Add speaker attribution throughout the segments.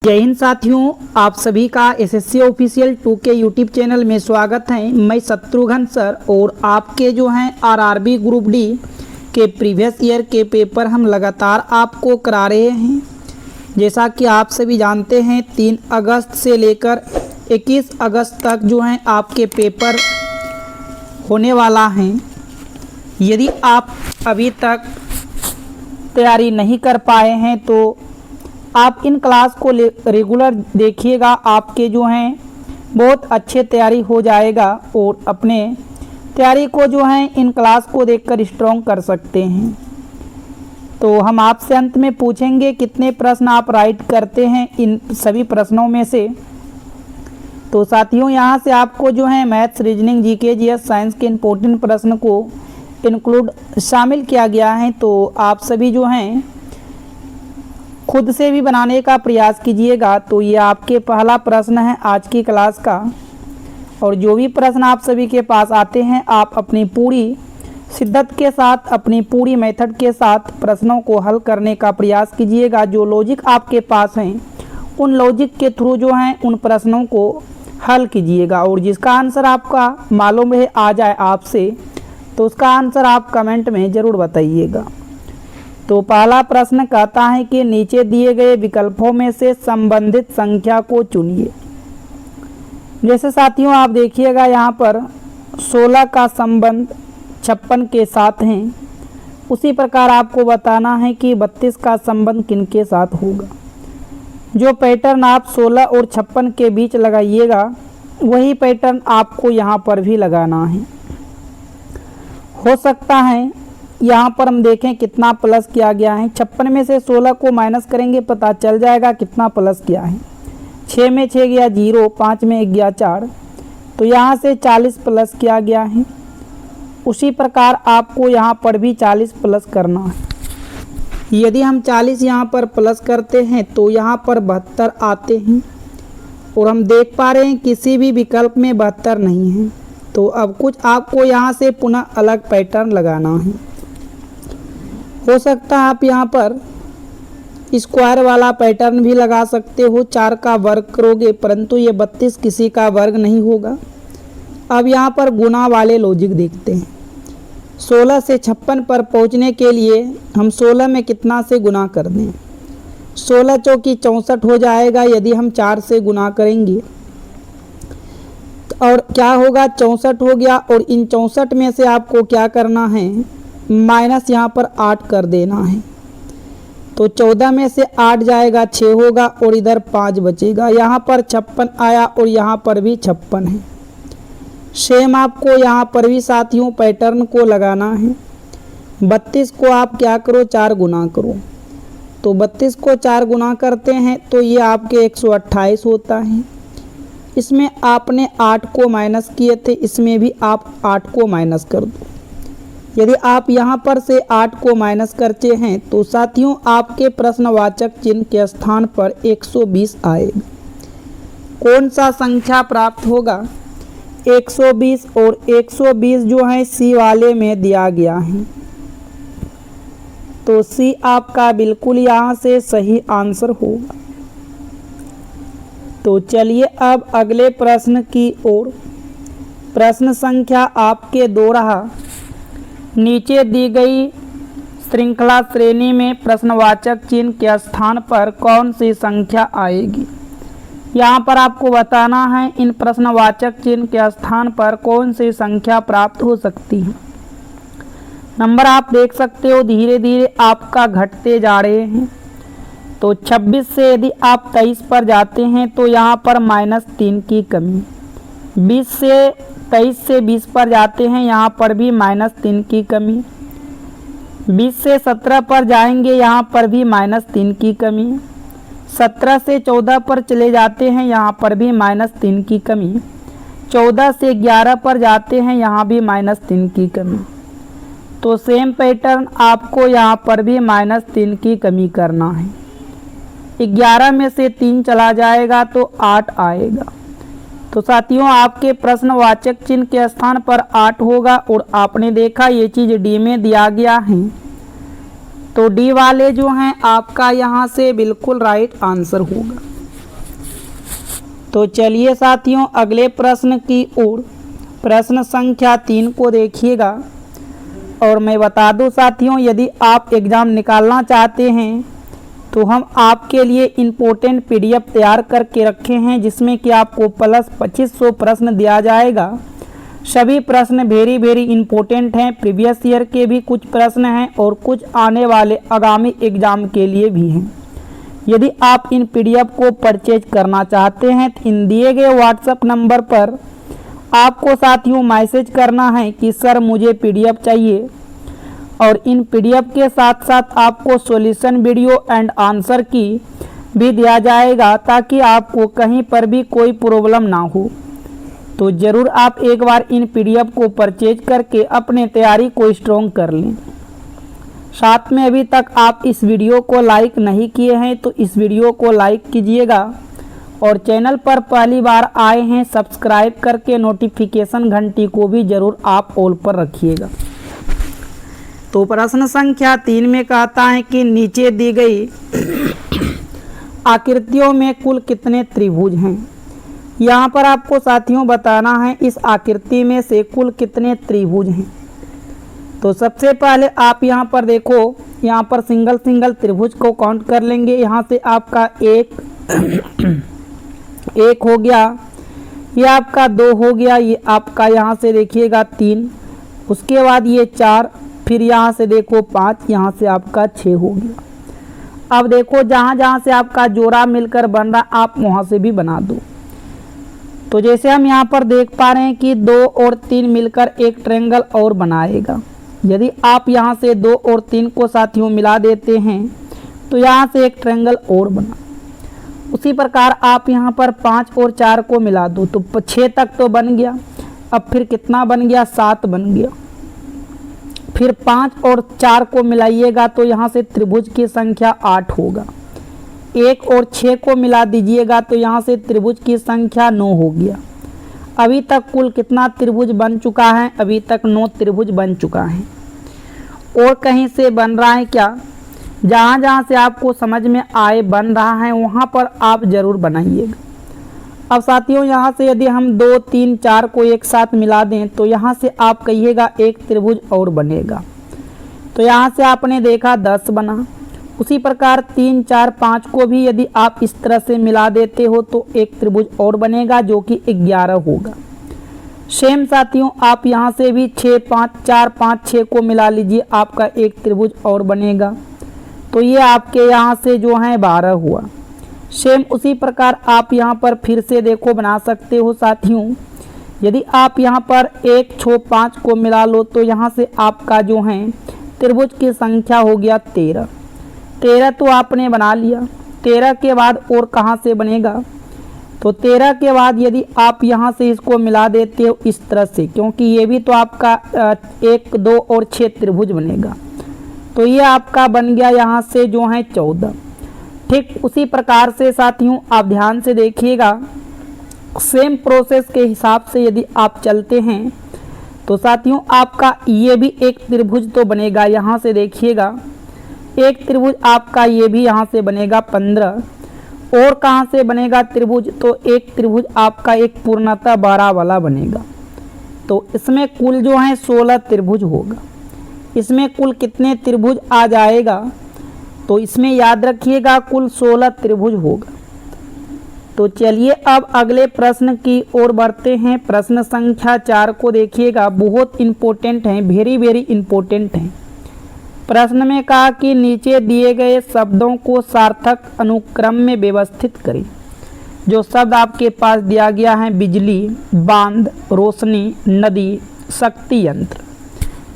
Speaker 1: जय हिंद साथियों, आप सभी का एसएससी ऑफिशियल 2 के यूट्यूब चैनल में स्वागत है। मैं शत्रुघ्न सर और आपके जो हैं आरआरबी ग्रुप डी के प्रीवियस ईयर के पेपर हम लगातार आपको करा रहे हैं। जैसा कि आप सभी जानते हैं 3 अगस्त से लेकर 21 अगस्त तक जो हैं आपके पेपर होने वाला हैं। यदि आप अभी तक तैयारी नहीं कर पाए हैं तो आप इन क्लास को रेगुलर देखिएगा, आपके जो हैं बहुत अच्छे तैयारी हो जाएगा और अपने तैयारी को जो है इन क्लास को देखकर स्ट्रॉन्ग कर सकते हैं। तो हम आपसे अंत में पूछेंगे कितने प्रश्न आप राइट करते हैं इन सभी प्रश्नों में से। तो साथियों यहाँ से आपको जो है maths, reasoning, GK, GS, science के इम्पोर्टेंट प्रश्न को इंक्लूड शामिल किया गया है। तो आप सभी जो हैं खुद से भी बनाने का प्रयास कीजिएगा। तो ये आपके पहला प्रश्न है आज की क्लास का, और जो भी प्रश्न आप सभी के पास आते हैं आप अपनी पूरी शिद्दत के साथ, अपनी पूरी मेथड के साथ प्रश्नों को हल करने का प्रयास कीजिएगा। जो लॉजिक आपके पास हैं उन लॉजिक के थ्रू जो हैं उन प्रश्नों को हल कीजिएगा, और जिसका आंसर आपका मालूम है आ जाए आपसे तो उसका आंसर आप कमेंट में ज़रूर बताइएगा। तो पहला प्रश्न कहता है कि नीचे दिए गए विकल्पों में से संबंधित संख्या को चुनिए। जैसे साथियों आप देखिएगा यहाँ पर 16 का संबंध 56 के साथ है, उसी प्रकार आपको बताना है कि 32 का संबंध किनके साथ होगा। जो पैटर्न आप 16 और 56 के बीच लगाइएगा वही पैटर्न आपको यहाँ पर भी लगाना है। हो सकता है यहाँ पर हम देखें कितना प्लस किया गया है। 56 में से 16 को माइनस करेंगे, पता चल जाएगा कितना प्लस किया है। 6 में 6 गया 0, 5 में गया 4, तो यहाँ से 40 प्लस किया गया है। उसी प्रकार आपको यहाँ पर भी 40 प्लस करना है। यदि हम 40 यहाँ पर प्लस करते हैं तो यहाँ पर 72 आते हैं, और हम देख पा रहे हैं किसी भी विकल्प में 72 नहीं है। तो अब कुछ आपको यहाँ से पुनः अलग पैटर्न लगाना है। हो सकता है आप यहाँ पर स्क्वायर वाला पैटर्न भी लगा सकते हो, 4 का वर्ग करोगे, परंतु ये 32 किसी का वर्ग नहीं होगा। अब यहाँ पर गुना वाले लॉजिक देखते हैं। 16 से 56 पर पहुँचने के लिए हम 16 में कितना से गुना कर दें। 16 चौकी 64 हो जाएगा यदि हम 4 से गुना करेंगे, और क्या होगा 64 हो गया। और इन 64 में से आपको क्या करना है, माइनस यहाँ पर 8 कर देना है। तो 14 में से 8 जाएगा 6 होगा, और इधर 5 बचेगा। यहाँ पर 56 आया और यहाँ पर भी 56 है। सेम आपको यहाँ पर भी साथियों पैटर्न को लगाना है। 32 को आप क्या करो, 4 गुना करो। तो 32 को 4 गुना करते हैं तो ये आपके 128 होता है। इसमें आपने 8 को माइनस किए थे, इसमें भी आप 8 को माइनस कर दो। यदि आप यहाँ पर से 8 को माइनस करते हैं तो साथियों आपके प्रश्नवाचक चिन्ह के स्थान पर 120 आएगा। कौन सा संख्या प्राप्त होगा, 120, और 120 जो है सी वाले में दिया गया है। तो सी आपका बिल्कुल यहाँ से सही आंसर होगा। तो चलिए अब अगले प्रश्न की ओर। प्रश्न संख्या आपके 2 रहा। नीचे दी गई श्रृंखला श्रेणी में प्रश्नवाचक चिन्ह के स्थान पर कौन सी संख्या आएगी। यहाँ पर आपको बताना है इन प्रश्नवाचक चिन्ह के स्थान पर कौन सी संख्या प्राप्त हो सकती है। नंबर आप देख सकते हो धीरे धीरे आपका घटते जा रहे हैं। तो 26 से यदि आप 23 पर जाते हैं तो यहाँ पर -3 की कमी। 23 से 20 पर जाते हैं, यहाँ पर भी -3 की कमी। 20 से 17 पर जाएंगे, यहाँ पर भी -3 की कमी। 17 से 14 पर चले जाते हैं, यहाँ पर भी -3 की कमी। 14 से 11 पर जाते हैं, यहाँ भी -3 की कमी। तो सेम पैटर्न आपको यहाँ पर भी -3 की कमी करना है। 11 में से 3 चला जाएगा तो 8 आएगा। तो साथियों आपके प्रश्नवाचक चिन्ह के स्थान पर 8 होगा, और आपने देखा ये चीज़ डी में दिया गया है। तो डी वाले जो हैं आपका यहाँ से बिल्कुल राइट आंसर होगा। तो चलिए साथियों अगले प्रश्न की ओर, प्रश्न संख्या 3 को देखिएगा। और मैं बता दूं साथियों, यदि आप एग्ज़ाम निकालना चाहते हैं तो हम आपके लिए इम्पोर्टेंट पीडीएफ तैयार करके रखे हैं, जिसमें कि आपको प्लस 2500 प्रश्न दिया जाएगा। सभी प्रश्न वेरी इम्पोर्टेंट हैं। प्रीवियस ईयर के भी कुछ प्रश्न हैं और कुछ आने वाले आगामी एग्ज़ाम के लिए भी हैं। यदि आप इन पीडीएफ को परचेज करना चाहते हैं तो इन दिए गए व्हाट्सएप नंबर पर आपको साथियों मैसेज करना है कि सर मुझे पीडीएफ चाहिए, और इन पीडीएफ के साथ साथ आपको सॉल्यूशन वीडियो एंड आंसर की भी दिया जाएगा, ताकि आपको कहीं पर भी कोई प्रॉब्लम ना हो। तो ज़रूर आप एक बार इन पीडीएफ को परचेज करके अपने तैयारी को स्ट्रॉन्ग कर लें। साथ में अभी तक आप इस वीडियो को लाइक नहीं किए हैं तो इस वीडियो को लाइक कीजिएगा, और चैनल पर पहली बार आए हैं सब्सक्राइब करके नोटिफिकेशन घंटी को भी ज़रूर आप ऑल पर रखिएगा। तो प्रश्न संख्या 3 में कहता है कि नीचे दी गई आकृतियों में कुल कितने त्रिभुज हैं। यहाँ पर आपको साथियों बताना है इस आकृति में से कुल कितने त्रिभुज हैं। तो सबसे पहले आप यहाँ पर देखो, यहाँ पर सिंगल त्रिभुज को काउंट कर लेंगे। यहाँ से आपका एक हो गया, ये आपका 2 हो गया, ये आपका यहाँ से देखिएगा 3, उसके बाद ये 4, फिर यहाँ से देखो 5, यहाँ से आपका 6 हो गया। अब देखो जहाँ से आपका जोड़ा मिलकर बन रहा आप वहाँ से भी बना दो। तो जैसे हम यहाँ पर देख पा रहे हैं कि 2 और 3 मिलकर एक ट्रायंगल और बनाएगा। यदि आप यहाँ से 2 और 3 को साथियों मिला देते हैं तो यहाँ से एक ट्रायंगल और बना। उसी प्रकार आप यहाँ पर 5 और 4 को मिला दो तो 6 तक तो बन गया। अब फिर कितना बन गया, 7 बन गया। फिर 5 और 4 को मिलाइएगा तो यहाँ से त्रिभुज की संख्या 8 होगा। 1 और 6 को मिला दीजिएगा तो यहाँ से त्रिभुज की संख्या 9 हो गया। अभी तक कुल कितना त्रिभुज बन चुका है, अभी तक 9 त्रिभुज बन चुका है। और कहीं से बन रहा है क्या, जहाँ से आपको समझ में आए बन रहा है वहाँ पर आप ज़रूर बनाइएगा। अब साथियों यहाँ से यदि हम 2, 3, 4 को एक साथ मिला दें तो यहाँ से आप कहिएगा एक त्रिभुज और बनेगा। तो यहाँ से आपने देखा 10 बना। उसी प्रकार 3, 4, 5 को भी यदि आप इस तरह से मिला देते हो तो एक त्रिभुज और बनेगा जो कि 11 होगा। सेम साथियों आप यहाँ से भी 6, 5, 4, 5, 6 को मिला लीजिए, आपका एक त्रिभुज और बनेगा। तो ये आपके यहाँ से जो है 12 हुआ। सेम उसी प्रकार आप यहाँ पर फिर से देखो बना सकते हो साथियों। यदि आप यहाँ पर 1, 6, 5 को मिला लो तो यहाँ से आपका जो है त्रिभुज की संख्या हो गया 13। 13 तो आपने बना लिया। 13 के बाद और कहाँ से बनेगा, तो 13 के बाद यदि आप यहाँ से इसको मिला देते हो इस तरह से, क्योंकि ये भी तो आपका 1, 2 और 6 त्रिभुज बनेगा, तो ये आपका बन गया यहाँ से जो है 14। ठीक उसी प्रकार से साथियों आप ध्यान से देखिएगा, सेम प्रोसेस के हिसाब से यदि आप चलते हैं तो साथियों आपका ये भी एक त्रिभुज तो बनेगा। यहाँ से देखिएगा एक त्रिभुज आपका ये भी यहाँ से बनेगा 15। और कहाँ से बनेगा त्रिभुज, तो एक त्रिभुज आपका एक पूर्णतः 12 वाला बनेगा। तो इसमें कुल जो है 16 त्रिभुज होगा। इसमें कुल कितने त्रिभुज आ जाएगा, तो इसमें याद रखिएगा कुल 16 त्रिभुज होगा। तो चलिए अब अगले प्रश्न की ओर बढ़ते हैं। प्रश्न संख्या 4 को देखिएगा, बहुत इम्पोर्टेंट है, वेरी इम्पोर्टेंट है। प्रश्न में कहा कि नीचे दिए गए शब्दों को सार्थक अनुक्रम में व्यवस्थित करें। जो शब्द आपके पास दिया गया है बिजली, बांध, रोशनी, नदी, शक्ति यंत्र,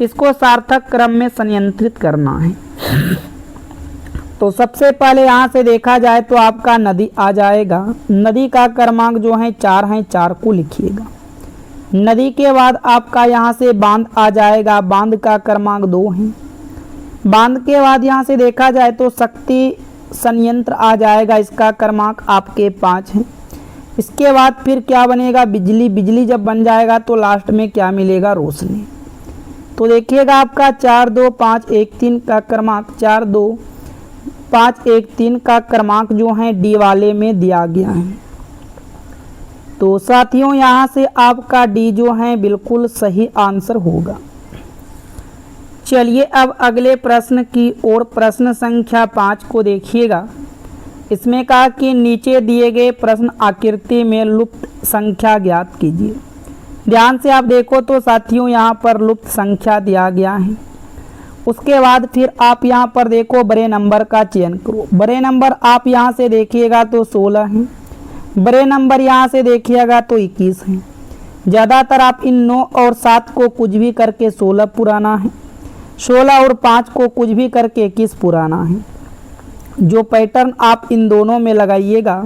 Speaker 1: इसको सार्थक क्रम में संयंत्रित करना है। तो सबसे पहले यहाँ से देखा जाए तो आपका नदी आ जाएगा। नदी का क्रमांक जो है 4 है, 4 को लिखिएगा। नदी के बाद आपका यहाँ से बांध आ जाएगा, बांध का क्रमांक 2 है। बांध के बाद यहाँ से देखा जाए तो शक्ति संयंत्र आ जाएगा, इसका क्रमांक आपके 5 है। इसके बाद फिर क्या बनेगा, बिजली। बिजली जब बन जाएगा तो लास्ट में क्या मिलेगा, रोशनी। तो देखिएगा आपका 4, 2, 5, 1, 3 का क्रमांक 4, 2, 5, 1, 3 का क्रमांक जो है डी वाले में दिया गया है। तो साथियों यहाँ से आपका डी जो है बिल्कुल सही आंसर होगा। चलिए अब अगले प्रश्न की ओर, प्रश्न संख्या 5 को देखिएगा। इसमें कहा कि नीचे दिए गए प्रश्न आकृति में लुप्त संख्या ज्ञात कीजिए। ध्यान से आप देखो तो साथियों यहाँ पर लुप्त संख्या दिया गया है। उसके बाद फिर आप यहाँ पर देखो बड़े नंबर का चयन करो। बड़े नंबर आप यहाँ से देखिएगा तो 16 हैं, बड़े नंबर यहाँ से देखिएगा तो 21 हैं। ज़्यादातर आप इन 9 और 7 को कुछ भी करके 16 पुराना है, 16 और 5 को कुछ भी करके 21 पुराना है। जो पैटर्न आप इन दोनों में लगाइएगा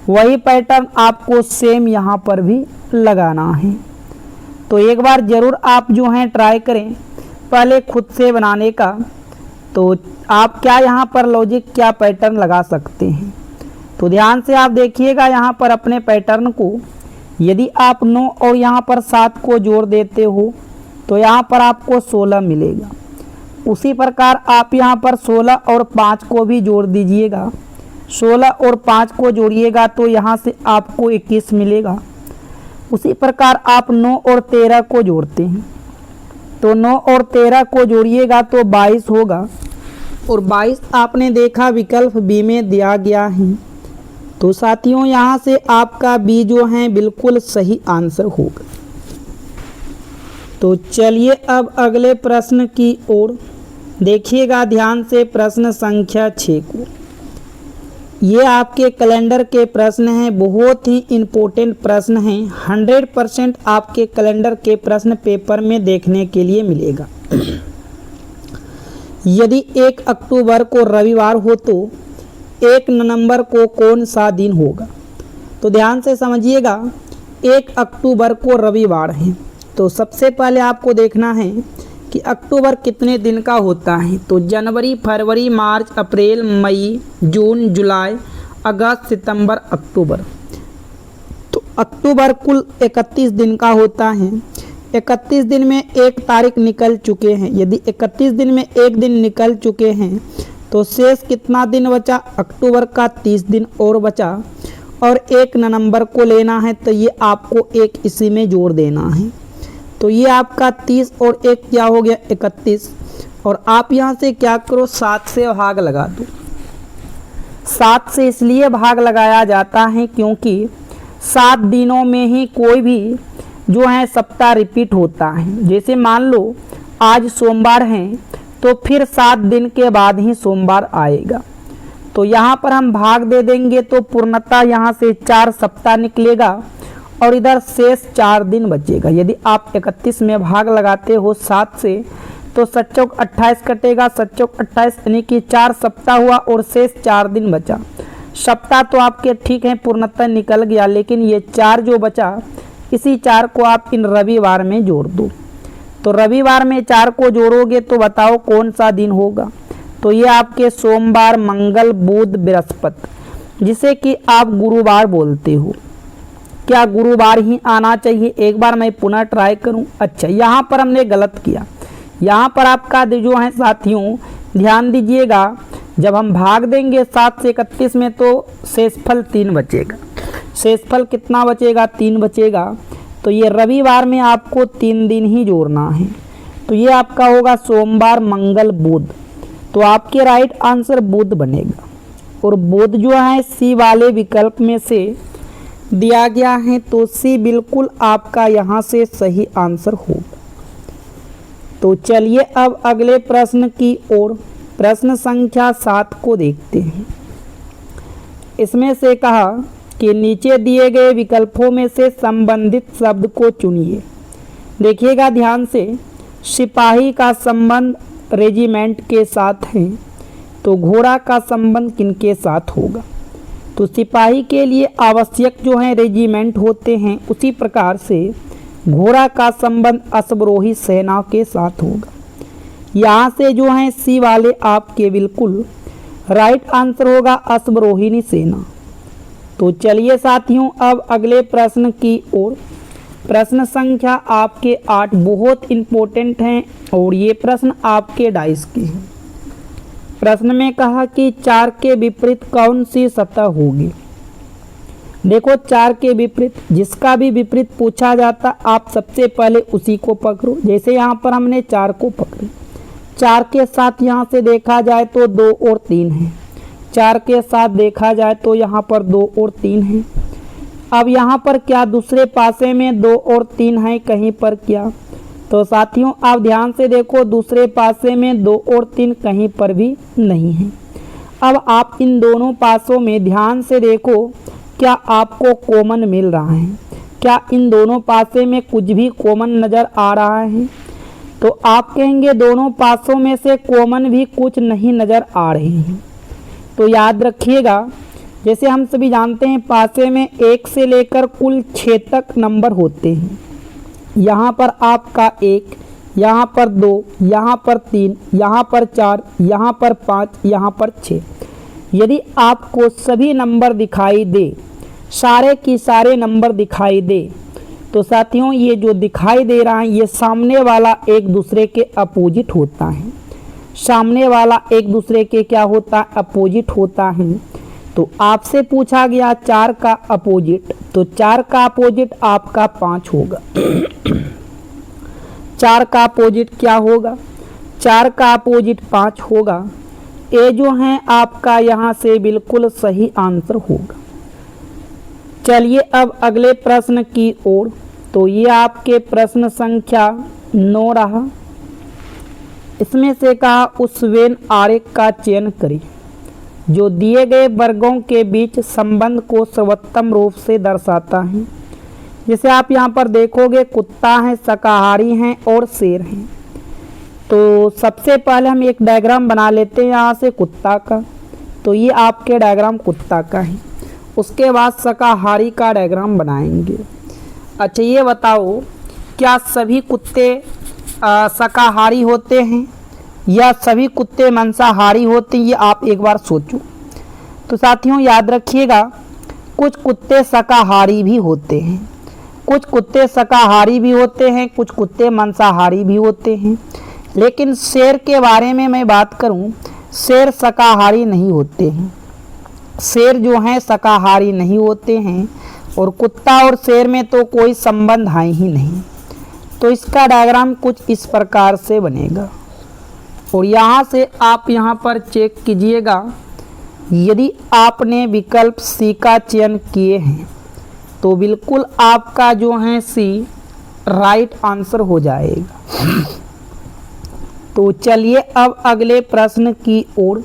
Speaker 1: वही पैटर्न आपको सेम यहाँ पर भी लगाना है। तो एक बार ज़रूर आप जो हैं ट्राई करें पहले खुद से बनाने का। तो आप क्या यहाँ पर लॉजिक क्या पैटर्न लगा सकते हैं, तो ध्यान से आप देखिएगा यहाँ पर अपने पैटर्न को। यदि आप 9 और यहाँ पर 7 को जोड़ देते हो तो यहाँ पर आपको 16 मिलेगा। उसी प्रकार आप यहाँ पर 16 और 5 को भी जोड़ दीजिएगा। 16 और 5 को जोड़िएगा तो यहाँ से आपको 21 मिलेगा। उसी प्रकार आप 9 और 13 को जोड़ते हैं तो 9 और 13 को जोड़िएगा तो 22 होगा, और 22 आपने देखा विकल्प बी में दिया गया है। तो साथियों यहाँ से आपका बी जो है बिल्कुल सही आंसर होगा। तो चलिए अब अगले प्रश्न की ओर देखिएगा ध्यान से, प्रश्न संख्या 6 को। ये आपके कैलेंडर के प्रश्न हैं, बहुत ही इम्पोर्टेंट प्रश्न हैं। 100% आपके कैलेंडर के प्रश्न पेपर में देखने के लिए मिलेगा। यदि 1 अक्टूबर को रविवार हो तो 1 नवंबर को कौन सा दिन होगा। तो ध्यान से समझिएगा, 1 अक्टूबर को रविवार है तो सबसे पहले आपको देखना है कि अक्टूबर कितने दिन का होता है। तो जनवरी, फरवरी, मार्च, अप्रैल, मई, जून, जुलाई, अगस्त, सितंबर, अक्टूबर। तो अक्टूबर कुल 31 दिन का होता है। 31 दिन में एक तारीख निकल चुके हैं। यदि 31 दिन में एक दिन निकल चुके हैं तो शेष कितना दिन बचा, अक्टूबर का 30 दिन और बचा, और 1 नवंबर को लेना है तो ये आपको एक इसी में जोड़ देना है। तो ये आपका 30 और 1 क्या हो गया 31, और आप यहाँ से क्या करो 7 से भाग लगा दो। 7 से इसलिए भाग लगाया जाता है क्योंकि 7 दिनों में ही कोई भी जो है सप्ताह रिपीट होता है। जैसे मान लो आज सोमवार है तो फिर 7 दिन के बाद ही सोमवार आएगा। तो यहाँ पर हम भाग दे देंगे तो पूर्णतः यहाँ से 4 सप्ताह निकलेगा और इधर शेष 4 दिन बचेगा। यदि आप 31 में भाग लगाते हो 7 से तो 7 चौक 28 कटेगा, 7 चौक 28 यानी कि 4 सप्ताह हुआ और शेष 4 दिन बचा। सप्ताह तो आपके ठीक है पूर्णतः निकल गया, लेकिन ये 4 जो बचा इसी 4 को आप इन रविवार में जोड़ दो। तो रविवार में 4 को जोड़ोगे तो बताओ कौन सा दिन होगा। तो ये आपके सोमवार, मंगल, बुध, बृहस्पति, जिसे कि आप गुरुवार बोलते हो। क्या गुरुवार ही आना चाहिए? एक बार मैं पुनः ट्राई करूं। अच्छा, यहाँ पर हमने गलत किया। यहाँ पर आपका जो है साथियों ध्यान दीजिएगा, जब हम भाग देंगे 7 से 31 में तो शेषफल 3 बचेगा। शेषफल कितना बचेगा? 3 बचेगा। तो ये रविवार में आपको 3 दिन ही जोड़ना है। तो ये आपका होगा सोमवार, मंगल, बुध। तो आपके राइट आंसर बुध बनेगा, और बुध जो है सी वाले विकल्प में से दिया गया है, तो सी बिल्कुल आपका यहाँ से सही आंसर होगा। तो चलिए अब अगले प्रश्न की ओर, प्रश्न संख्या 7 को देखते हैं। इसमें से कहा कि नीचे दिए गए विकल्पों में से संबंधित शब्द को चुनिए। देखिएगा ध्यान से, सिपाही का संबंध रेजिमेंट के साथ है तो घोड़ा का संबंध किनके साथ होगा। तो सिपाही के लिए आवश्यक जो है रेजिमेंट होते हैं, उसी प्रकार से घोड़ा का संबंध अश्वरोही सेना के साथ होगा। यहाँ से जो है सी वाले आपके बिल्कुल राइट आंसर होगा अश्वरोहिणी सेना। तो चलिए साथियों अब अगले प्रश्न की ओर, प्रश्न संख्या आपके 8 बहुत इम्पोर्टेंट हैं और ये प्रश्न आपके डाइस के हैं। प्रश्न में कहा कि 4 के विपरीत कौन सी सतह होगी। देखो 4 के विपरीत, जिसका भी विपरीत पूछा जाता आप सबसे पहले उसी को पकड़ो। जैसे यहाँ पर हमने 4 को पकड़े, 4 के साथ यहाँ से देखा जाए तो 2 और 3 है, 4 के साथ देखा जाए तो यहाँ पर 2 और 3 है। अब यहाँ पर क्या दूसरे पासे में 2 और 3 है कहीं पर क्या? तो साथियों आप ध्यान से देखो, दूसरे पासे में 2 और 3 कहीं पर भी नहीं है। अब आप इन दोनों पासों में ध्यान से देखो, क्या आपको कॉमन मिल रहा है? क्या इन दोनों पासे में कुछ भी कॉमन नज़र आ रहा है? तो आप कहेंगे दोनों पासों में से कॉमन भी कुछ नहीं नज़र आ रहे हैं। तो याद रखिएगा, जैसे हम सभी जानते हैं पासे में 1 से लेकर कुल 6 तक नंबर होते हैं। यहाँ पर आपका 1, यहाँ पर 2, यहाँ पर 3, यहाँ पर 4, यहाँ पर 5, यहाँ पर 6। यदि आपको सभी नंबर दिखाई दे, सारे की सारे नंबर दिखाई दे, तो साथियों ये जो दिखाई दे रहा है ये सामने वाला एक दूसरे के अपोजिट होता है। सामने वाला एक दूसरे के क्या होता है? अपोजिट होता है। तो आपसे पूछा गया 4 का अपोजिट, तो 4 का अपोजिट आपका 5 होगा। 4 का अपोजिट क्या होगा? 4 का अपोजिट 5 होगा। ये जो है आपका यहाँ से बिल्कुल सही आंसर होगा। चलिए अब अगले प्रश्न की ओर। तो ये आपके प्रश्न संख्या 9 रहा। इसमें से कहा उस वेन आरेख का चयन करें जो दिए गए वर्गों के बीच संबंध को सर्वोत्तम रूप से दर्शाता है। जैसे आप यहाँ पर देखोगे कुत्ता है, शाकाहारी हैं और शेर हैं। तो सबसे पहले हम एक डायग्राम बना लेते हैं यहाँ से कुत्ता का। तो ये आपके डायग्राम कुत्ता का है। उसके बाद शाकाहारी का डायग्राम बनाएंगे। अच्छा ये बताओ, क्या सभी कुत्ते शाकाहारी होते हैं या सभी कुत्ते मांसाहारी होते हैं? ये आप एक बार सोचो। तो साथियों याद रखिएगा, कुछ कुत्ते शाकाहारी भी होते हैं, कुछ कुत्ते शाकाहारी भी होते हैं, कुछ कुत्ते मांसाहारी भी होते हैं। लेकिन शेर के बारे में मैं बात करूं, शेर शाकाहारी नहीं होते हैं। शेर जो हैं शाकाहारी नहीं होते हैं और कुत्ता और शेर में तो कोई संबंध है ही नहीं। तो इसका डायग्राम कुछ इस प्रकार से बनेगा। और यहाँ से आप यहाँ पर चेक कीजिएगा, यदि आपने विकल्प सी का चयन किए हैं तो बिल्कुल आपका जो है सी राइट आंसर हो जाएगा। तो चलिए अब अगले प्रश्न की ओर।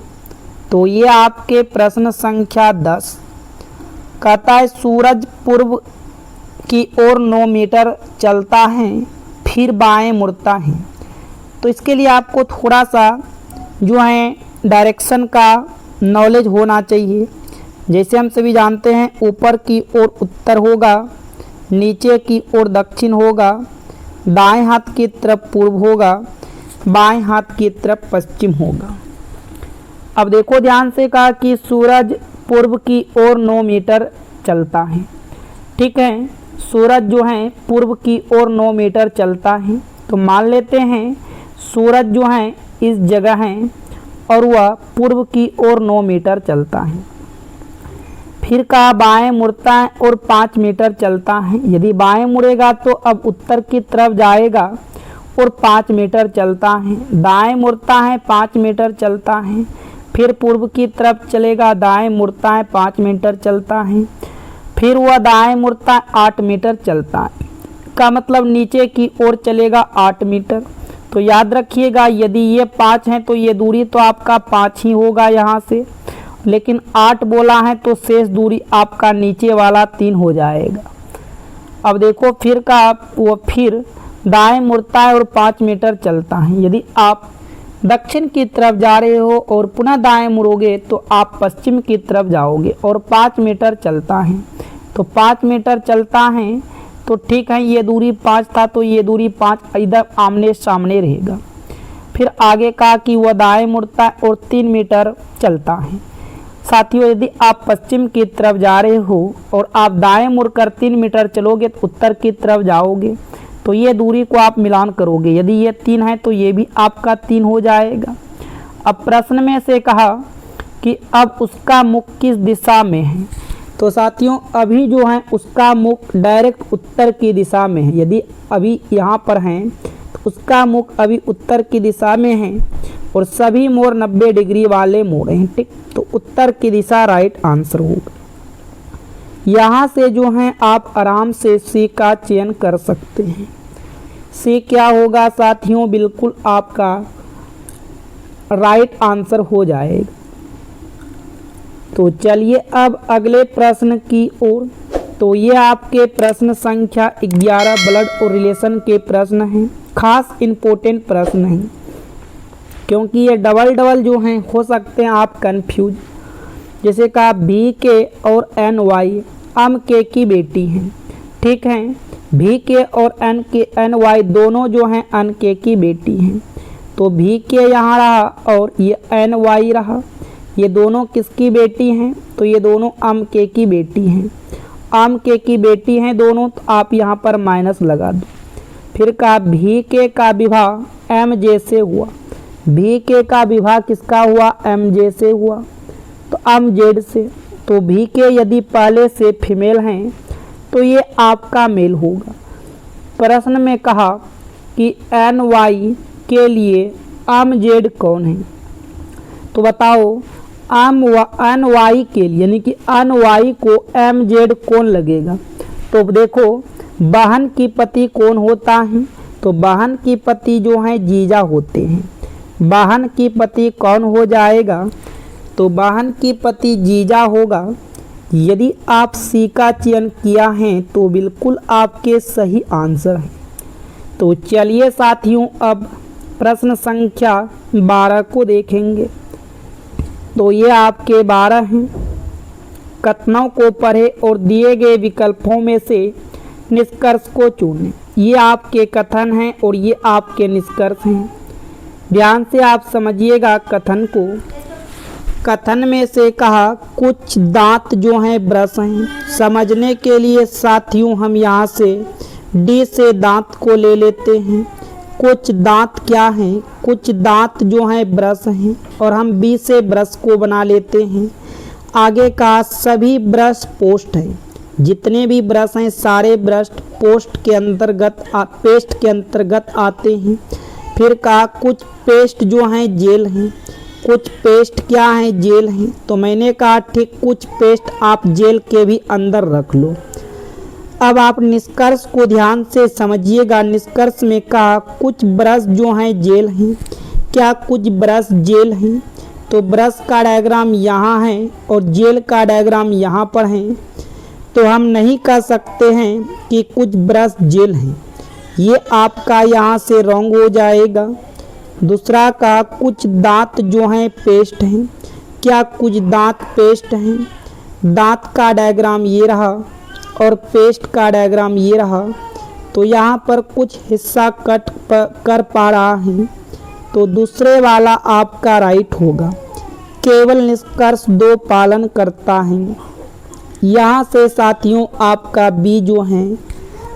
Speaker 1: तो ये आपके प्रश्न संख्या 10 कहता है सूरज पूर्व की ओर 9 मीटर चलता है फिर बाएं मुड़ता है। तो इसके लिए आपको थोड़ा सा जो है डायरेक्शन का नॉलेज होना चाहिए। जैसे हम सभी जानते हैं ऊपर की ओर उत्तर होगा, नीचे की ओर दक्षिण होगा, दाएं हाथ की तरफ पूर्व होगा, बाएं हाथ की तरफ पश्चिम होगा। अब देखो ध्यान से, कहा कि सूरज पूर्व की ओर 9 मीटर चलता है। ठीक है, सूरज जो है पूर्व की ओर 9 मीटर चलता है। तो मान लेते हैं सूरज जो है इस जगह है और वह पूर्व की ओर 9 मीटर चलता है। फिर कहा बाएं मुड़ता है और 5 मीटर चलता है। यदि बाएं मुड़ेगा तो अब उत्तर की तरफ जाएगा और 5 मीटर चलता है। दाएं मुड़ता है 5 मीटर चलता है। फिर पूर्व की तरफ चलेगा, दाएं मुड़ता है 5 मीटर चलता है। फिर वह दाएं मुड़ता है 8 मीटर चलता है। का मतलब नीचे की ओर चलेगा 8 मीटर। तो याद रखिएगा, यदि ये 5 है तो ये दूरी तो आपका 5 ही होगा यहाँ से, लेकिन 8 बोला है तो शेष दूरी आपका नीचे वाला 3 हो जाएगा। अब देखो फिर का वो फिर दाएं मुड़ता है और 5 मीटर चलता है। यदि आप दक्षिण की तरफ जा रहे हो और पुनः दाएं मुड़ोगे तो आप पश्चिम की तरफ जाओगे और 5 मीटर चलता है। तो 5 मीटर चलता है तो ठीक है, ये दूरी 5 था तो ये दूरी 5 इधर आमने सामने रहेगा। फिर आगे कहा कि वह दाएं मुड़ता है और 3 मीटर चलता है। साथियों यदि आप पश्चिम की तरफ जा रहे हो और आप दाएं मुड़कर 3 मीटर चलोगे तो उत्तर की तरफ जाओगे, तो ये दूरी को आप मिलान करोगे। यदि ये 3 है तो ये भी आपका 3 हो जाएगा। अब प्रश्न में से कहा कि अब उसका मुख किस दिशा में है। तो साथियों अभी जो है उसका मुख डायरेक्ट उत्तर की दिशा में है। यदि अभी यहाँ पर हैं तो उसका मुख अभी उत्तर की दिशा में है और सभी मोड़ 90 डिग्री वाले मोड़ हैं। ठीक, तो उत्तर की दिशा राइट आंसर होगा। यहाँ से जो है आप आराम से सी का चयन कर सकते हैं। सी क्या होगा साथियों, बिल्कुल आपका राइट आंसर हो जाएगा। तो चलिए अब अगले प्रश्न की ओर। तो ये आपके प्रश्न संख्या 11 ब्लड और रिलेशन के प्रश्न हैं। खास इम्पोर्टेंट प्रश्न हैं क्योंकि ये डबल जो हैं हो सकते हैं आप कंफ्यूज। जैसे कहा भी के और एन वाई अम के की बेटी हैं। ठीक है, भी के और एन वाई दोनों जो हैं अन के की बेटी हैं। तो भी के यहाँ रहा और ये एन वाई रहा। ये दोनों किसकी बेटी हैं, तो ये दोनों अम के की बेटी हैं। अम के की बेटी हैं दोनों, तो आप यहाँ पर माइनस लगा दो। फिर कहा भी के का विवाह एम जे से हुआ। भी के का विवाह किसका हुआ, एम जे से हुआ, तो एम जेड से। तो भी के यदि पहले से फीमेल हैं तो ये आपका मेल होगा। प्रश्न में कहा कि एन वाई के लिए एम जेड कौन है, तो बताओ एन वाई के लिए यानी कि एन वाई को एम जेड कौन लगेगा। तो देखो बहन की पति कौन होता है, तो बहन की पति जो है जीजा होते हैं। बहन की पति कौन हो जाएगा, तो बहन की पति जीजा होगा। यदि आप सी का चयन किया है तो बिल्कुल आपके सही आंसर है। तो चलिए साथियों अब प्रश्न संख्या 12 को देखेंगे। तो ये आपके 12 हैं। कथनों को पढ़े और दिए गए विकल्पों में से निष्कर्ष को चुनें। ये आपके कथन हैं और ये आपके निष्कर्ष हैं। ध्यान से आप समझिएगा कथन को। कथन में से कहा कुछ दांत जो हैं ब्रश हैं। समझने के लिए साथियों हम यहाँ से डी से दांत को ले लेते हैं। कुछ दांत क्या हैं, कुछ दांत जो हैं ब्रश हैं और हम बी से ब्रश को बना लेते हैं। आगे का सभी ब्रश पोस्ट है। जितने भी ब्रश हैं सारे ब्रश पेस्ट के अंतर्गत आते हैं। फिर कहा कुछ पेस्ट जो हैं जेल हैं। कुछ पेस्ट क्या हैं, जेल हैं। तो मैंने कहा ठीक कुछ पेस्ट आप जेल के भी अंदर रख लो। अब आप निष्कर्ष को ध्यान से समझिएगा। निष्कर्ष में कहा कुछ ब्रश जो हैं जेल हैं। क्या कुछ ब्रश जेल हैं, तो ब्रश का डायग्राम यहाँ है और जेल का डायग्राम यहाँ पर है। तो हम नहीं कह सकते हैं कि कुछ ब्रश जेल हैं, ये आपका यहाँ से रॉन्ग हो जाएगा। दूसरा का कुछ दांत जो हैं पेस्ट हैं। क्या कुछ दांत पेस्ट हैं, दांत का डायग्राम ये रहा और पेस्ट का डायग्राम ये रहा। तो यहाँ पर कुछ हिस्सा कट कर पा रहा है, तो दूसरे वाला आपका राइट होगा। केवल निष्कर्ष 2 पालन करता है। यहाँ से साथियों आपका बी जो है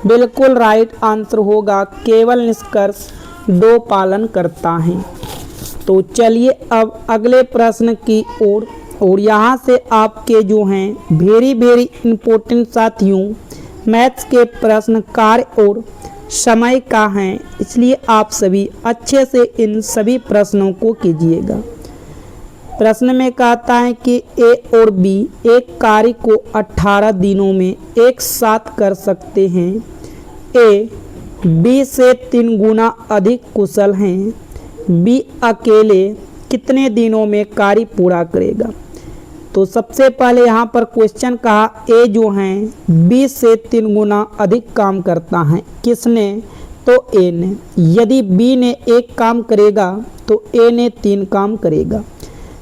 Speaker 1: बिल्कुल राइट आंसर होगा। केवल निष्कर्ष 2 पालन करता है। तो चलिए अब अगले प्रश्न की ओर। और यहाँ से आपके जो हैं वेरी इम्पोर्टेंट साथियों मैथ्स के प्रश्न कार्य और समय का हैं, इसलिए आप सभी अच्छे से इन सभी प्रश्नों को कीजिएगा। प्रश्न में कहता है कि ए और बी एक कार्य को 18 दिनों में एक साथ कर सकते हैं। ए बी से 3 गुना अधिक कुशल हैं। बी अकेले कितने दिनों में कार्य पूरा करेगा। तो सबसे पहले यहाँ पर क्वेश्चन कहा ए जो हैं बी से 3 गुना अधिक काम करता है। किसने, तो ए ने। यदि बी ने 1 काम करेगा तो ए ने 3 काम करेगा।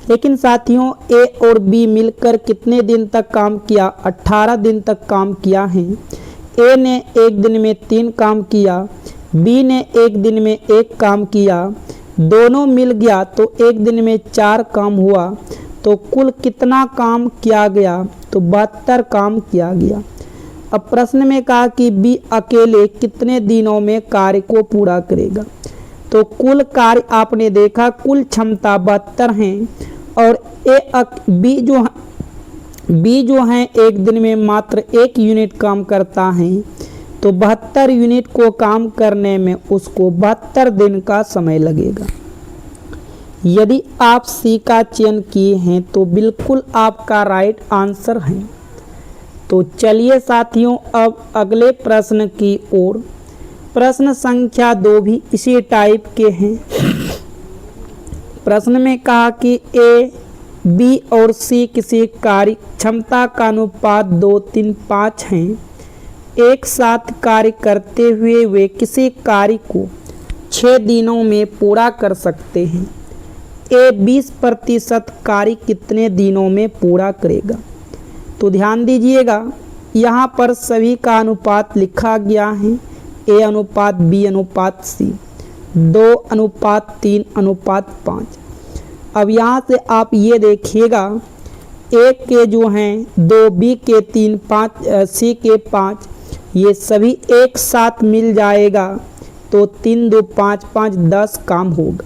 Speaker 1: लेकिन साथियों ए और बी मिलकर कितने दिन तक काम किया, 18 दिन तक काम किया है। ए ने 1 दिन में 3 काम किया, बी ने 1 दिन में 1 काम किया, दोनों मिल गया तो 1 दिन में 4 काम हुआ। तो कुल कितना काम किया गया, तो 72 काम किया गया। अब प्रश्न में कहा कि बी अकेले कितने दिनों में कार्य को पूरा करेगा। तो कुल कार्य आपने देखा कुल क्षमता 72 हैं और बी जो बी जो है एक दिन में मात्र 1 यूनिट काम करता है, तो 72 यूनिट को काम करने में उसको 72 दिन का समय लगेगा। यदि आप सी का चयन किए हैं तो बिल्कुल आपका राइट आंसर है। तो चलिए साथियों, अब अगले प्रश्न की ओर। प्रश्न संख्या 2 भी इसी टाइप के हैं। प्रश्न में कहा कि ए, बी और सी किसी कार्य क्षमता का अनुपात 2, 3, 5 हैं। एक साथ कार्य करते हुए वे किसी कार्य को 6 दिनों में पूरा कर सकते हैं। ए 20% कार्य कितने दिनों में पूरा करेगा? तो ध्यान दीजिएगा, यहाँ पर सभी का अनुपात लिखा गया है। ए अनुपात बी अनुपात सी, 2:3:5। अब यहाँ से आप ये देखिएगा, ए के जो हैं 2, बी के 3, 5, सी के 5, ये सभी एक साथ मिल जाएगा तो 3, 2, 5, 5, 10 काम होगा।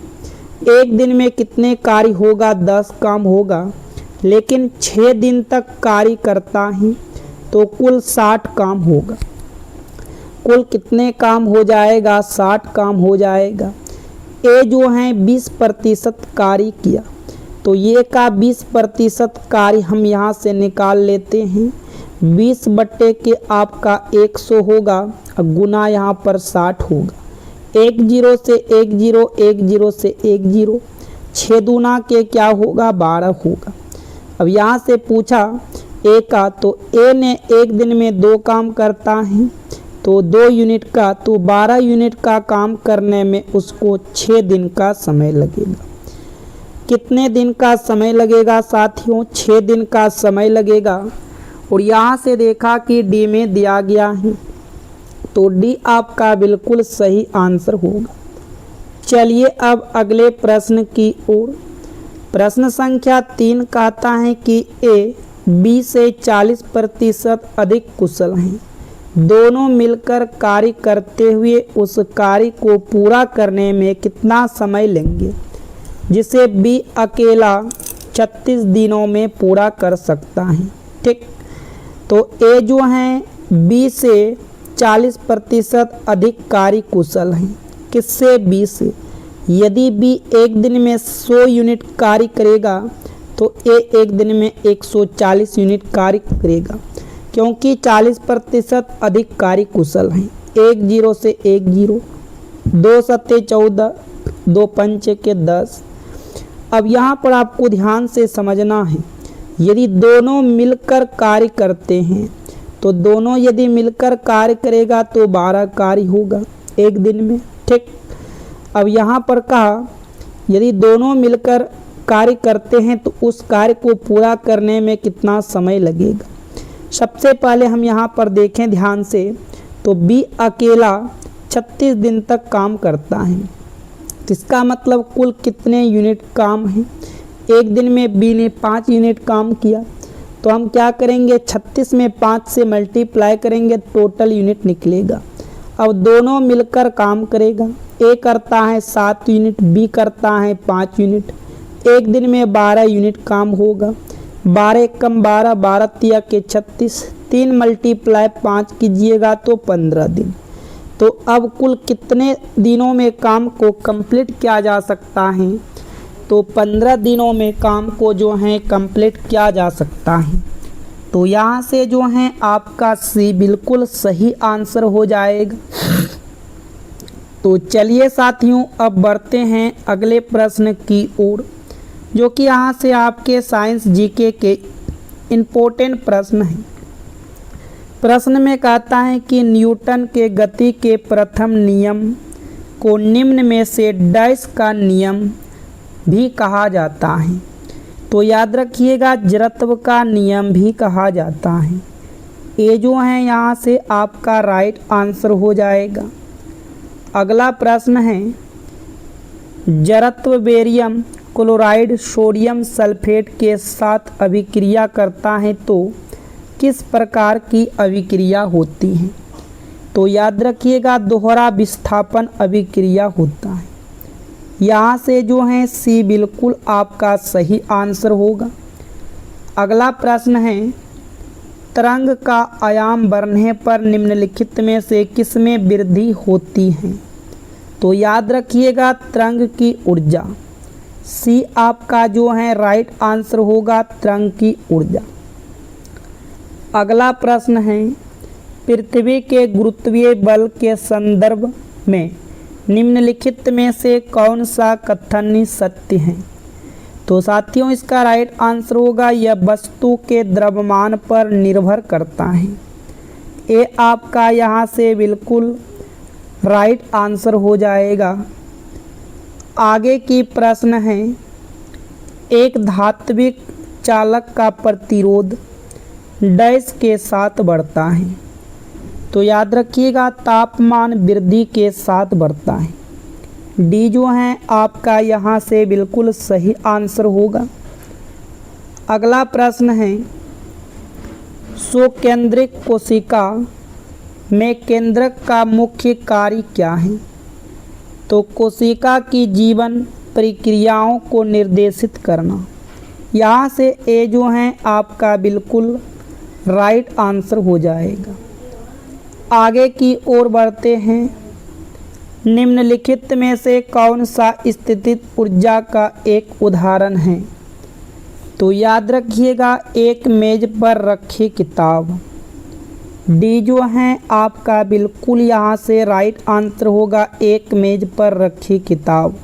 Speaker 1: एक दिन में कितने कार्य होगा? 10 काम होगा। लेकिन 6 दिन तक कार्य करता है तो कुल 60 काम होगा। कुल कितने काम हो जाएगा? 60 काम हो जाएगा। ए जो है 20% कार्य किया, तो ये का 20% कार्य हम यहाँ से निकाल लेते हैं। 20 बट्टे के आपका 100 होगा, गुना यहाँ पर 60 होगा। 1 0 से 1 0, 1 0 से 1 0, 6 दूना के क्या होगा? 12 होगा। अब यहाँ से पूछा ए का, तो ए ने एक दिन में 2 काम करता है, तो 2 यूनिट का, तो 12 यूनिट का काम करने में उसको 6 दिन का समय लगेगा। कितने दिन का समय लगेगा साथियों? 6 दिन का समय लगेगा। और यहाँ से देखा कि डी में दिया गया है, तो डी आपका बिल्कुल सही आंसर होगा। चलिए अब अगले प्रश्न की ओर। प्रश्न संख्या 3 कहता है कि ए बी से 40% अधिक कुशल हैं। दोनों मिलकर कार्य करते हुए उस कार्य को पूरा करने में कितना समय लेंगे, जिसे बी अकेला 36 दिनों में पूरा कर सकता है। ठीक, तो ए जो है बी से 40% अधिक कार्य कुशल हैं। किससे? बी से। यदि बी एक दिन में 100 यूनिट कार्य करेगा तो ए एक दिन में 140 यूनिट कार्य करेगा, क्योंकि 40% अधिक कार्य कुशल हैं। 1 0 से 1 0, 2 सत्ते 14, 2 पंचे के 10। अब यहाँ पर आपको ध्यान से समझना है, यदि दोनों मिलकर कार्य करते हैं तो दोनों यदि मिलकर कार्य करेगा तो 12 कार्य होगा एक दिन में। ठीक, अब यहाँ पर कहा यदि दोनों मिलकर कार्य करते हैं तो उस कार्य को पूरा करने में कितना समय लगेगा। सबसे पहले हम यहाँ पर देखें ध्यान से, तो बी अकेला 36 दिन तक काम करता है। इसका मतलब कुल कितने यूनिट काम है? एक दिन में बी ने 5 यूनिट काम किया, तो हम क्या करेंगे? 36 में 5 से मल्टीप्लाई करेंगे, टोटल यूनिट निकलेगा। अब दोनों मिलकर काम करेगा। ए करता है 7 यूनिट, बी करता है 5 यूनिट। एक दिन में 12 यूनिट काम होगा। 12 कम 12, 12 तिया के 36, 3 मल्टीप्लाई 5 कीजिएगा तो 15 दिन। तो अब कुल कितने दिनों में काम को कंप्लीट किया जा सकता है? तो 15 दिनों में काम को जो है कंप्लीट किया जा सकता है। तो यहाँ से जो है आपका सी बिल्कुल सही आंसर हो जाएगा। तो चलिए साथियों, अब बढ़ते हैं अगले प्रश्न की ओर, जो कि यहाँ से आपके साइंस जीके के इम्पोर्टेंट प्रश्न हैं। प्रश्न में कहता है कि न्यूटन के गति के प्रथम नियम को निम्न में से डैश का नियम भी कहा जाता है। तो याद रखिएगा, जड़त्व का नियम भी कहा जाता है। ये जो है यहाँ से आपका राइट आंसर हो जाएगा। अगला प्रश्न है, जड़त्व बेरियम क्लोराइड सोडियम सल्फेट के साथ अभिक्रिया करता है तो किस प्रकार की अभिक्रिया होती है? तो याद रखिएगा, दोहरा विस्थापन अभिक्रिया होता है। यहाँ से जो है सी बिल्कुल आपका सही आंसर होगा। अगला प्रश्न है, तरंग का आयाम बढ़ने पर निम्नलिखित में से किसमें वृद्धि होती है? तो याद रखिएगा तरंग की ऊर्जा। सी आपका जो है राइट आंसर होगा, तरंग की ऊर्जा। अगला प्रश्न है, पृथ्वी के गुरुत्वीय बल के संदर्भ में निम्नलिखित में से कौन सा कथन सत्य है? तो साथियों इसका राइट आंसर होगा, यह वस्तु के द्रव्यमान पर निर्भर करता है। ये आपका यहाँ से बिल्कुल राइट आंसर हो जाएगा। आगे की प्रश्न है, एक धात्विक चालक का प्रतिरोध डैश के साथ बढ़ता है? तो याद रखिएगा तापमान वृद्धि के साथ बढ़ता है। डी जो है आपका यहाँ से बिल्कुल सही आंसर होगा। अगला प्रश्न है, स्वकेंद्रिक कोशिका में केंद्रक का मुख्य कार्य क्या है? तो कोशिका की जीवन प्रक्रियाओं को निर्देशित करना। यहाँ से ए जो है आपका बिल्कुल राइट आंसर हो जाएगा। आगे की ओर बढ़ते हैं, निम्नलिखित में से कौन सा स्थितिज ऊर्जा का एक उदाहरण है? तो याद रखिएगा एक मेज पर रखी किताब। डी जो है आपका बिल्कुल यहाँ से राइट आंसर होगा, एक मेज पर रखी किताब।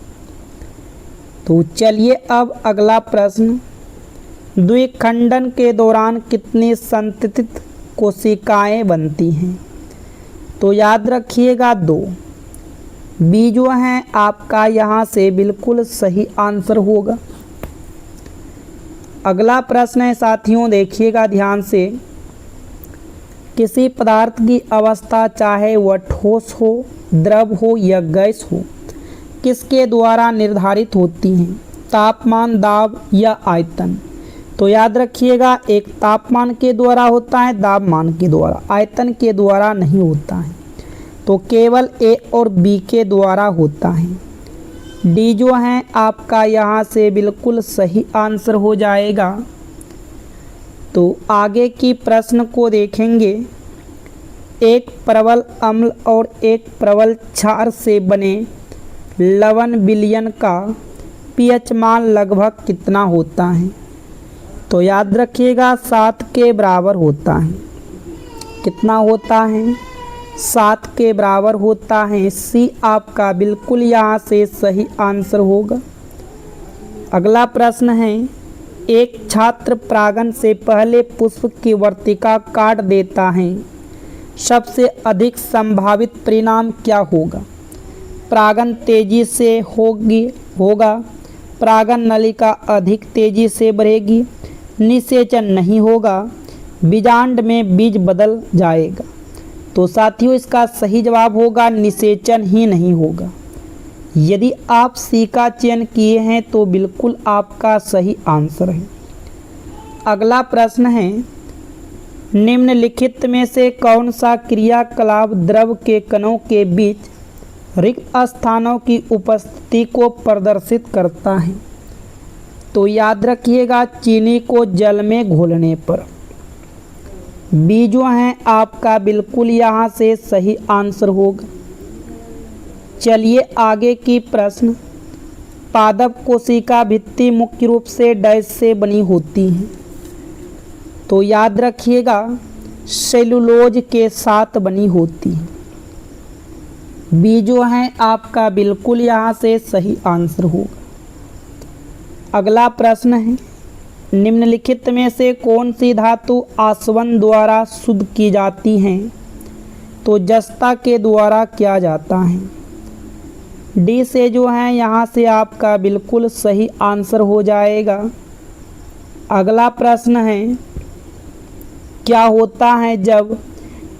Speaker 1: तो चलिए अब अगला प्रश्न, द्विखंडन के दौरान कितनी संततित कोशिकाएं बनती हैं? तो याद रखिएगा 2। बी जो है आपका यहाँ से बिल्कुल सही आंसर होगा। अगला प्रश्न है साथियों, देखिएगा ध्यान से, किसी पदार्थ की अवस्था चाहे वह ठोस हो, द्रव हो या गैस हो, किसके द्वारा निर्धारित होती हैं? तापमान, दाब या आयतन? तो याद रखिएगा एक तापमान के द्वारा होता है, दाबमान के द्वारा, आयतन के द्वारा नहीं होता है। तो केवल ए और बी के द्वारा होता है। डी जो है आपका यहाँ से बिल्कुल सही आंसर हो जाएगा। तो आगे की प्रश्न को देखेंगे, एक प्रबल अम्ल और एक प्रबल क्षार से बने लवण विलयन का पीएच मान लगभग कितना होता है? तो याद रखिएगा 7 के बराबर होता है। कितना होता है? 7 के बराबर होता है। सी आपका बिल्कुल यहाँ से सही आंसर होगा। अगला प्रश्न है, एक छात्र परागन से पहले पुष्प की वर्तिका काट देता है, सबसे अधिक संभावित परिणाम क्या होगा? परागन तेजी से होगा, परागन नलिका अधिक तेजी से बढ़ेगी, निषेचन नहीं होगा, बीजांड में बीज बदल जाएगा। तो साथियों इसका सही जवाब होगा निषेचन ही नहीं होगा। यदि आप सी का चयन किए हैं तो बिल्कुल आपका सही आंसर है। अगला प्रश्न है, निम्नलिखित में से कौन सा क्रियाकलाप द्रव के कणों के बीच रिक्त स्थानों की उपस्थिति को प्रदर्शित करता है? तो याद रखिएगा चीनी को जल में घोलने पर। बी जो है आपका बिल्कुल यहाँ से सही आंसर होगा। चलिए आगे की प्रश्न, पादप कोशिका भित्ति मुख्य रूप से डैश से बनी होती है? तो याद रखिएगा सेलुलोज के साथ बनी होती है। बी जो है आपका बिल्कुल यहाँ से सही आंसर होगा। अगला प्रश्न है, निम्नलिखित में से कौन सी धातु आसवन द्वारा शुद्ध की जाती हैं? तो जस्ता के द्वारा किया जाता है। डी से जो है यहाँ से आपका बिल्कुल सही आंसर हो जाएगा। अगला प्रश्न है, क्या होता है जब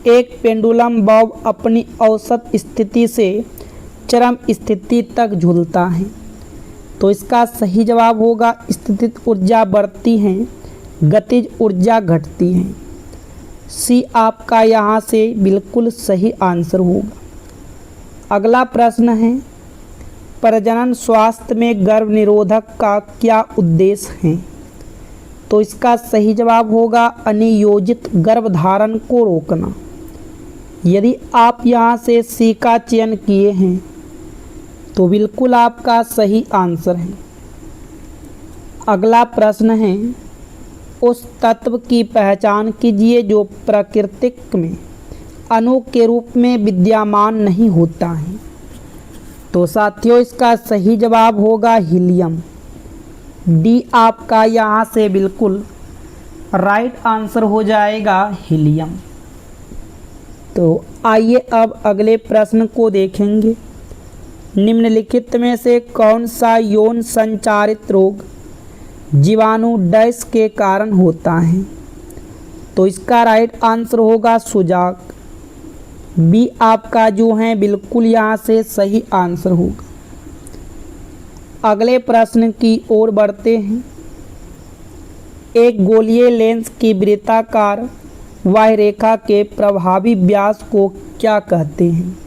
Speaker 1: एक पेंडुलम बॉब अपनी औसत स्थिति से चरम स्थिति तक झूलता है? तो इसका सही जवाब होगा स्थितिज ऊर्जा बढ़ती है, गतिज ऊर्जा घटती है। सी आपका यहाँ से बिल्कुल सही आंसर होगा। अगला प्रश्न है, प्रजनन स्वास्थ्य में गर्भ निरोधक का क्या उद्देश्य है? तो इसका सही जवाब होगा अनियोजित गर्भधारण को रोकना। यदि आप यहाँ से सी का चयन किए हैं तो बिल्कुल आपका सही आंसर है। अगला प्रश्न है, उस तत्व की पहचान कीजिए जो प्राकृतिक में अणु के रूप में विद्यमान नहीं होता है। तो साथियों इसका सही जवाब होगा हीलियम। डी आपका यहाँ से बिल्कुल राइट आंसर हो जाएगा, हीलियम। तो आइए अब अगले प्रश्न को देखेंगे। निम्नलिखित में से कौन सा यौन संचारित रोग जीवाणु डैश के कारण होता है? तो इसका राइट आंसर होगा सुजाक। बी आपका जो है बिल्कुल यहाँ से सही आंसर होगा। अगले प्रश्न की ओर बढ़ते हैं। एक गोलीय लेंस की वृत्ताकार बाह्यरेखा के प्रभावी व्यास को क्या कहते हैं?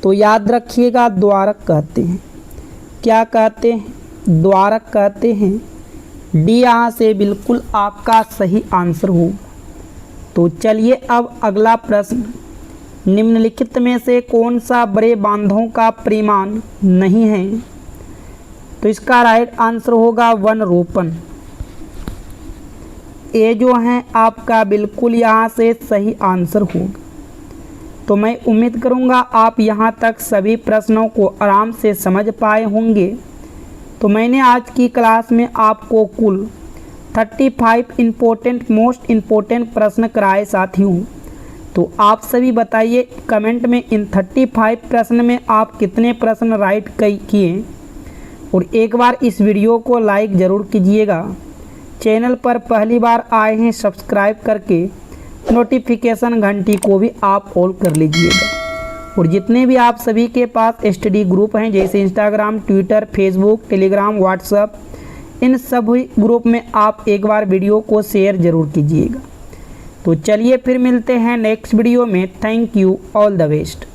Speaker 1: तो याद रखिएगा द्वारक कहते हैं। क्या कहते हैं? द्वारक कहते हैं। डी यहाँ से बिल्कुल आपका सही आंसर हो। तो चलिए अब अगला प्रश्न, निम्नलिखित में से कौन सा बड़े बांधों का परिमाण नहीं है? तो इसका राइट आंसर होगा वन रोपण। ए जो है आपका बिल्कुल यहाँ से सही आंसर होगा। तो मैं उम्मीद करूँगा आप यहाँ तक सभी प्रश्नों को आराम से समझ पाए होंगे। तो मैंने आज की क्लास में आपको कुल 35 मोस्ट इम्पोर्टेंट प्रश्न कराए साथियों। तो आप सभी बताइए कमेंट में इन 35 प्रश्न में आप कितने प्रश्न राइट किए, और एक बार इस वीडियो को लाइक ज़रूर कीजिएगा। चैनल पर पहली बार आए हैं सब्सक्राइब करके नोटिफिकेशन घंटी को भी आप ऑल कर लीजिएगा। और जितने भी आप सभी के पास स्टडी ग्रुप हैं जैसे Instagram, Twitter, Facebook, Telegram, WhatsApp, इन सभी ग्रुप में आप एक बार वीडियो को शेयर ज़रूर कीजिएगा। तो चलिए फिर मिलते हैं नेक्स्ट वीडियो में। Thank you, all the best.